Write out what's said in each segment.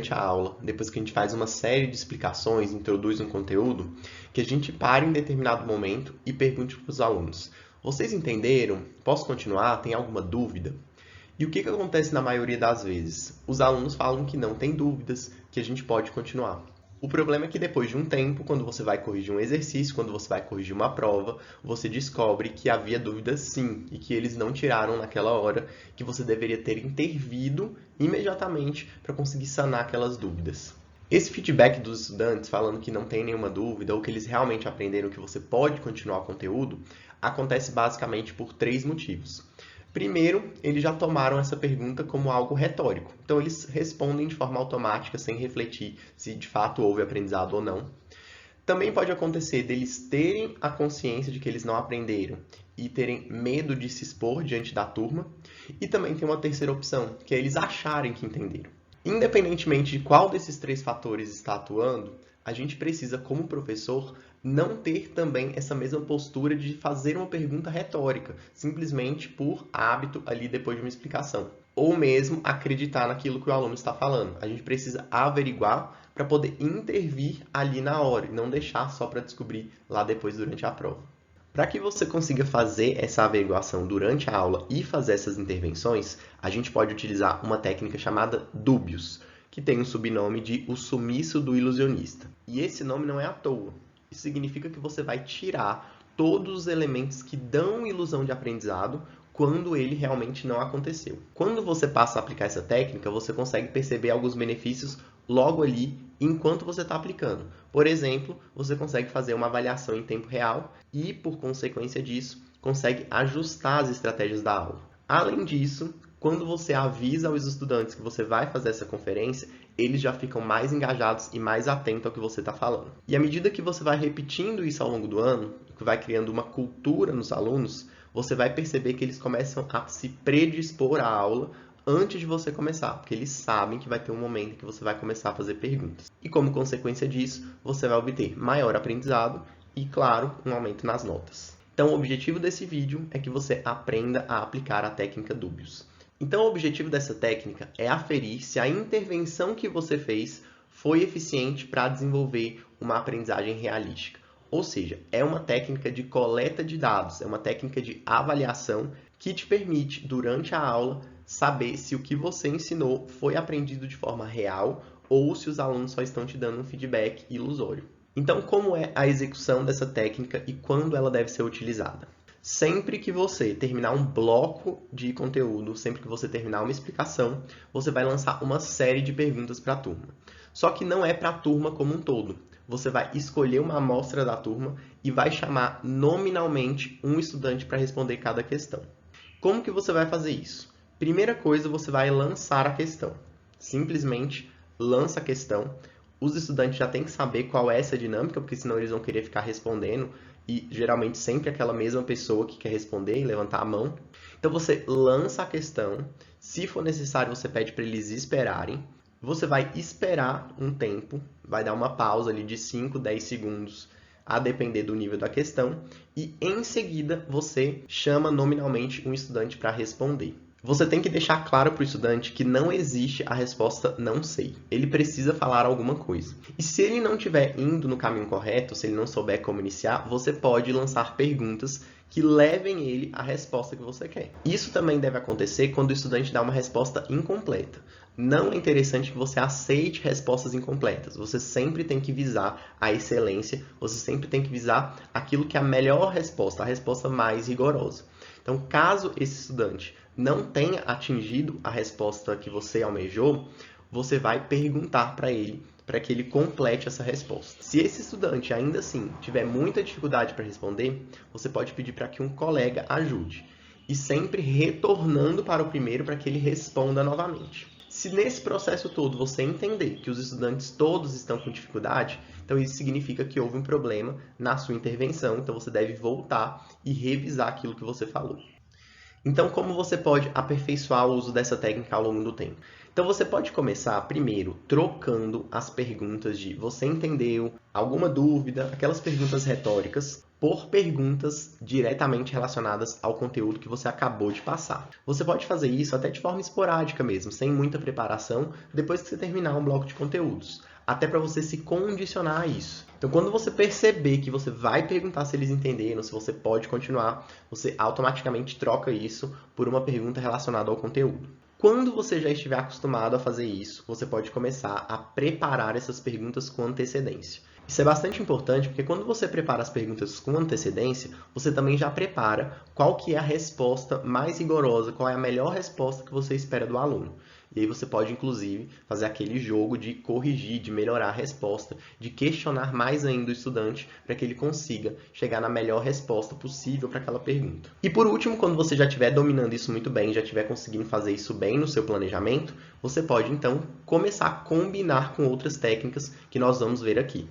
durante a aula, depois que a gente faz uma série de explicações, introduz um conteúdo, que a gente pare em determinado momento e pergunte para os alunos: vocês entenderam? Posso continuar? Tem alguma dúvida? E o que acontece na maioria das vezes? Os alunos falam que não tem dúvidas, que a gente pode continuar. O problema é que depois de um tempo, quando você vai corrigir um exercício, quando você vai corrigir uma prova, você descobre que havia dúvidas sim, e que eles não tiraram naquela hora, que você deveria ter intervido imediatamente para conseguir sanar aquelas dúvidas. Esse feedback dos estudantes falando que não tem nenhuma dúvida ou que eles realmente aprenderam que você pode continuar o conteúdo, acontece basicamente por 3 motivos. Primeiro, eles já tomaram essa pergunta como algo retórico. Então, eles respondem de forma automática, sem refletir se de fato houve aprendizado ou não. Também pode acontecer deles terem a consciência de que eles não aprenderam e terem medo de se expor diante da turma. E também tem uma terceira opção, que é eles acharem que entenderam. Independentemente de qual desses 3 fatores está atuando, a gente precisa, como professor, não ter também essa mesma postura de fazer uma pergunta retórica, simplesmente por hábito ali depois de uma explicação. Ou mesmo acreditar naquilo que o aluno está falando. A gente precisa averiguar para poder intervir ali na hora e não deixar só para descobrir lá depois durante a prova. Para que você consiga fazer essa averiguação durante a aula e fazer essas intervenções, a gente pode utilizar uma técnica chamada dúbios, que tem um subnome de o sumiço do ilusionista. E esse nome não é à toa. Isso significa que você vai tirar todos os elementos que dão ilusão de aprendizado quando ele realmente não aconteceu. Quando você passa a aplicar essa técnica, você consegue perceber alguns benefícios logo ali enquanto você está aplicando. Por exemplo, você consegue fazer uma avaliação em tempo real e, por consequência disso, consegue ajustar as estratégias da aula. Além disso, quando você avisa aos estudantes que você vai fazer essa conferência, eles já ficam mais engajados e mais atentos ao que você está falando. E à medida que você vai repetindo isso ao longo do ano, que vai criando uma cultura nos alunos, você vai perceber que eles começam a se predispor à aula antes de você começar, porque eles sabem que vai ter um momento em que você vai começar a fazer perguntas. E como consequência disso, você vai obter maior aprendizado e, claro, um aumento nas notas. Então, o objetivo desse vídeo é que você aprenda a aplicar a técnica Dúbios. Então, o objetivo dessa técnica é aferir se a intervenção que você fez foi eficiente para desenvolver uma aprendizagem realística. Ou seja, é uma técnica de coleta de dados, é uma técnica de avaliação que te permite, durante a aula, saber se o que você ensinou foi aprendido de forma real ou se os alunos só estão te dando um feedback ilusório. Então, como é a execução dessa técnica e quando ela deve ser utilizada? Sempre que você terminar um bloco de conteúdo, sempre que você terminar uma explicação, você vai lançar uma série de perguntas para a turma. Só que não é para a turma como um todo. Você vai escolher uma amostra da turma e vai chamar nominalmente um estudante para responder cada questão. Como que você vai fazer isso? Primeira coisa, você vai lançar a questão. Simplesmente lança a questão. Os estudantes já têm que saber qual é essa dinâmica, porque senão eles vão querer ficar respondendo e geralmente sempre aquela mesma pessoa que quer responder e levantar a mão. Então você lança a questão, se for necessário você pede para eles esperarem. Você vai esperar um tempo, vai dar uma pausa ali de 5, 10 segundos, a depender do nível da questão, e em seguida você chama nominalmente um estudante para responder. Você tem que deixar claro para o estudante que não existe a resposta não sei. Ele precisa falar alguma coisa. E se ele não estiver indo no caminho correto, se ele não souber como iniciar, você pode lançar perguntas que levem ele à resposta que você quer. Isso também deve acontecer quando o estudante dá uma resposta incompleta. Não é interessante que você aceite respostas incompletas. Você sempre tem que visar a excelência, você sempre tem que visar aquilo que é a melhor resposta, a resposta mais rigorosa. Então, caso esse estudante não tenha atingido a resposta que você almejou, você vai perguntar para ele, para que ele complete essa resposta. Se esse estudante ainda assim tiver muita dificuldade para responder, você pode pedir para que um colega ajude. E sempre retornando para o primeiro para que ele responda novamente. Se nesse processo todo você entender que os estudantes todos estão com dificuldade, então isso significa que houve um problema na sua intervenção, então você deve voltar e revisar aquilo que você falou. Então, como você pode aperfeiçoar o uso dessa técnica ao longo do tempo? Então, você pode começar primeiro trocando as perguntas de você entendeu, alguma dúvida, aquelas perguntas retóricas, por perguntas diretamente relacionadas ao conteúdo que você acabou de passar. Você pode fazer isso até de forma esporádica mesmo, sem muita preparação, depois que você terminar um bloco de conteúdos, até para você se condicionar a isso. Então, quando você perceber que você vai perguntar se eles entenderam, se você pode continuar, você automaticamente troca isso por uma pergunta relacionada ao conteúdo. Quando você já estiver acostumado a fazer isso, você pode começar a preparar essas perguntas com antecedência. Isso é bastante importante porque quando você prepara as perguntas com antecedência, você também já prepara qual que é a resposta mais rigorosa, qual é a melhor resposta que você espera do aluno. E aí você pode, inclusive, fazer aquele jogo de corrigir, de melhorar a resposta, de questionar mais ainda o estudante para que ele consiga chegar na melhor resposta possível para aquela pergunta. E por último, quando você já estiver dominando isso muito bem, já estiver conseguindo fazer isso bem no seu planejamento, você pode, então, começar a combinar com outras técnicas que nós vamos ver aqui.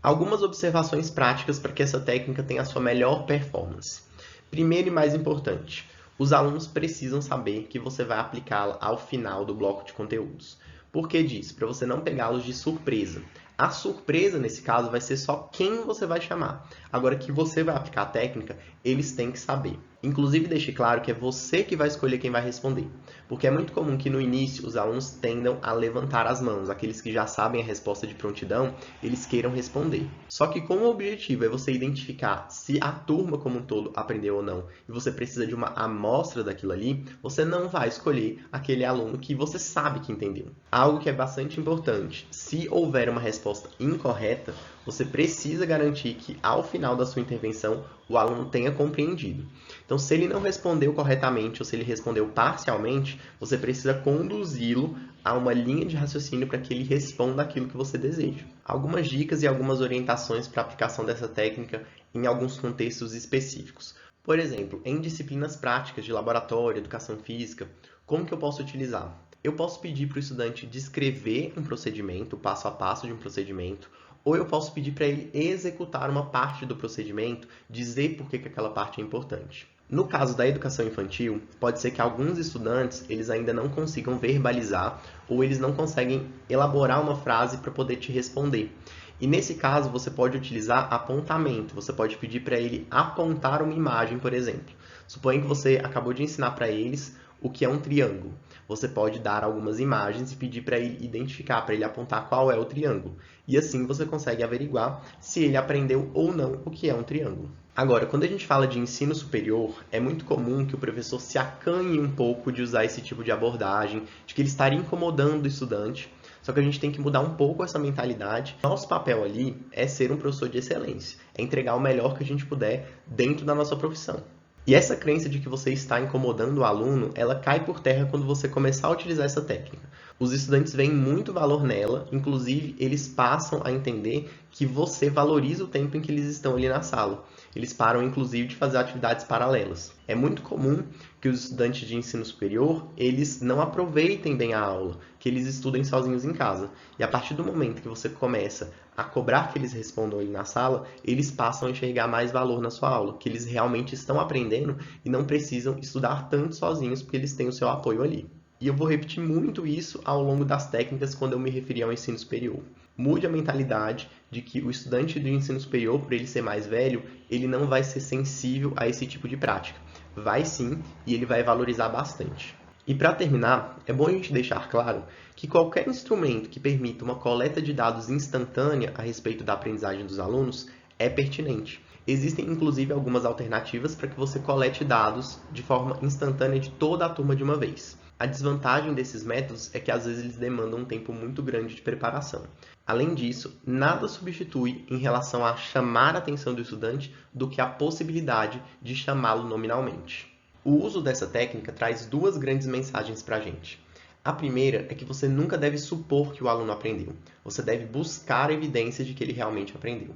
Algumas observações práticas para que essa técnica tenha a sua melhor performance. Primeiro e mais importante, os alunos precisam saber que você vai aplicá-la ao final do bloco de conteúdos. Por que disso? Para você não pegá-los de surpresa. A surpresa, nesse caso, vai ser só quem você vai chamar. Agora que você vai aplicar a técnica, eles têm que saber. Inclusive, deixe claro que é você que vai escolher quem vai responder. Porque é muito comum que no início os alunos tendam a levantar as mãos. Aqueles que já sabem a resposta de prontidão, eles queiram responder. Só que como o objetivo é você identificar se a turma como um todo aprendeu ou não, e você precisa de uma amostra daquilo ali, você não vai escolher aquele aluno que você sabe que entendeu. Algo que é bastante importante, se houver uma resposta incorreta, você precisa garantir que ao final da sua intervenção o aluno tenha compreendido. Então, se ele não respondeu corretamente ou se ele respondeu parcialmente, você precisa conduzi-lo a uma linha de raciocínio para que ele responda aquilo que você deseja. Algumas dicas e algumas orientações para a aplicação dessa técnica em alguns contextos específicos. Por exemplo, em disciplinas práticas de laboratório, educação física, como que eu posso utilizar? Eu posso pedir para o estudante descrever um procedimento, o passo a passo de um procedimento, ou eu posso pedir para ele executar uma parte do procedimento, dizer por que aquela parte é importante. No caso da educação infantil, pode ser que alguns estudantes eles ainda não consigam verbalizar ou eles não conseguem elaborar uma frase para poder te responder. E nesse caso, você pode utilizar apontamento. Você pode pedir para ele apontar uma imagem, por exemplo. Suponha que você acabou de ensinar para eles o que é um triângulo. Você pode dar algumas imagens e pedir para ele identificar, para ele apontar qual é o triângulo. E assim você consegue averiguar se ele aprendeu ou não o que é um triângulo. Agora, quando a gente fala de ensino superior, é muito comum que o professor se acanhe um pouco de usar esse tipo de abordagem, de que ele estaria incomodando o estudante. Só que a gente tem que mudar um pouco essa mentalidade. Nosso papel ali é ser um professor de excelência, é entregar o melhor que a gente puder dentro da nossa profissão. E essa crença de que você está incomodando o aluno, ela cai por terra quando você começar a utilizar essa técnica. Os estudantes veem muito valor nela, inclusive eles passam a entender que você valoriza o tempo em que eles estão ali na sala. Eles param, inclusive, de fazer atividades paralelas. É muito comum que os estudantes de ensino superior, eles não aproveitem bem a aula, que eles estudem sozinhos em casa. E a partir do momento que você começa a cobrar que eles respondam ali na sala, eles passam a enxergar mais valor na sua aula, que eles realmente estão aprendendo e não precisam estudar tanto sozinhos porque eles têm o seu apoio ali. E eu vou repetir muito isso ao longo das técnicas quando eu me referir ao ensino superior. Mude a mentalidade de que o estudante do ensino superior, por ele ser mais velho, ele não vai ser sensível a esse tipo de prática. Vai sim, e ele vai valorizar bastante. E para terminar, é bom a gente deixar claro que qualquer instrumento que permita uma coleta de dados instantânea a respeito da aprendizagem dos alunos é pertinente. Existem inclusive algumas alternativas para que você colete dados de forma instantânea de toda a turma de uma vez. A desvantagem desses métodos é que às vezes eles demandam um tempo muito grande de preparação. Além disso, nada substitui em relação a chamar a atenção do estudante do que a possibilidade de chamá-lo nominalmente. O uso dessa técnica traz duas grandes mensagens para a gente. A primeira é que você nunca deve supor que o aluno aprendeu. Você deve buscar evidências de que ele realmente aprendeu.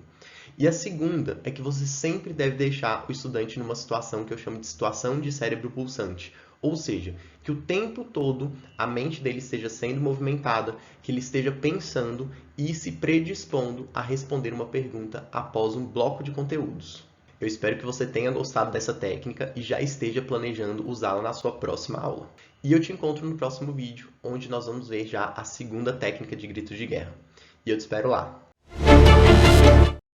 E a segunda é que você sempre deve deixar o estudante numa situação que eu chamo de situação de cérebro pulsante. Ou seja, que o tempo todo a mente dele esteja sendo movimentada, que ele esteja pensando e se predispondo a responder uma pergunta após um bloco de conteúdos. Eu espero que você tenha gostado dessa técnica e já esteja planejando usá-la na sua próxima aula. E eu te encontro no próximo vídeo, onde nós vamos ver já a segunda técnica de gritos de guerra. E eu te espero lá.